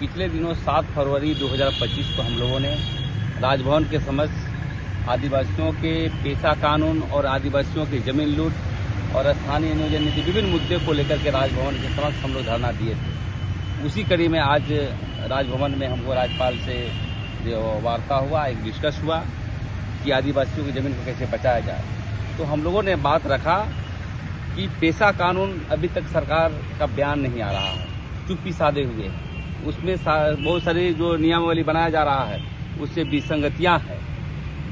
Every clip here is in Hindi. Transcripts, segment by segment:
पिछले दिनों 7 फरवरी 2025 को हम लोगों ने राजभवन के समक्ष आदिवासियों के पेशा कानून और आदिवासियों की जमीन लूट और स्थानीय नियोजन नीति विभिन्न मुद्दे को लेकर के राजभवन के समक्ष हम लोग धरना दिए थे। उसी कड़ी में आज राजभवन में हमको राज्यपाल से जो वार्ता हुआ, एक डिस्कस हुआ कि आदिवासियों की ज़मीन को कैसे बचाया जाए। तो हम लोगों ने बात रखा कि पेशा कानून अभी तक सरकार का बयान नहीं आ रहा है, चुप्पी साधे हुए हैं। उसमें बहुत सारी जो नियमावली बनाया जा रहा है उससे विसंगतियां हैं।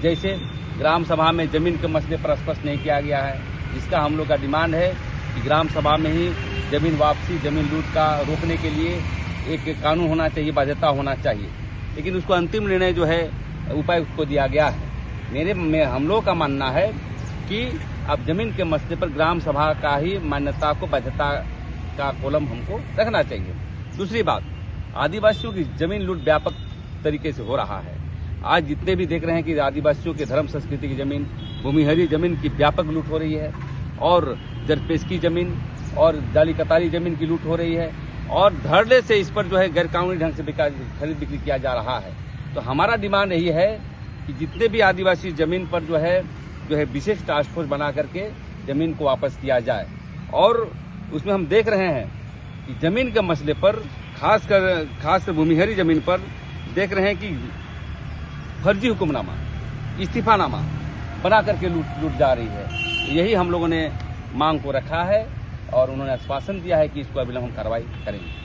जैसे ग्राम सभा में जमीन के मसले पर स्पष्ट नहीं किया गया है, जिसका हम लोग का डिमांड है कि ग्राम सभा में ही जमीन वापसी, जमीन लूट का रोकने के लिए एक कानून होना चाहिए, बाध्यता होना चाहिए। लेकिन उसको अंतिम निर्णय जो है उपायुक्त को दिया गया है। हम लोग का मानना है कि अब जमीन के मसले पर ग्राम सभा का ही मान्यता को, बाध्यता का कॉलम हमको रखना चाहिए। दूसरी बात, आदिवासियों की जमीन लूट व्यापक तरीके से हो रहा है। आज जितने भी देख रहे हैं कि आदिवासियों के धर्म संस्कृति की जमीन, भूमिहरी जमीन की व्यापक लूट हो रही है और जरपेशकी जमीन और जाली कतारी जमीन की लूट हो रही है और धड़ल्ले से इस पर जो है गैर कानूनी ढंग से खरीद बिक्री किया जा रहा है। तो हमारा डिमांड यही है कि जितने भी आदिवासी जमीन पर जो है विशेष टास्क फोर्स बना करके जमीन को वापस किया जाए। और उसमें हम देख रहे हैं कि जमीन के मसले पर खासकर भूमिहरी जमीन पर देख रहे हैं कि फर्जी हुक्मनामा, इस्तीफानामा बना करके लूट जा रही है। यही हम लोगों ने मांग को रखा है और उन्होंने आश्वासन दिया है कि इसको अविलंब हम कार्रवाई करेंगे।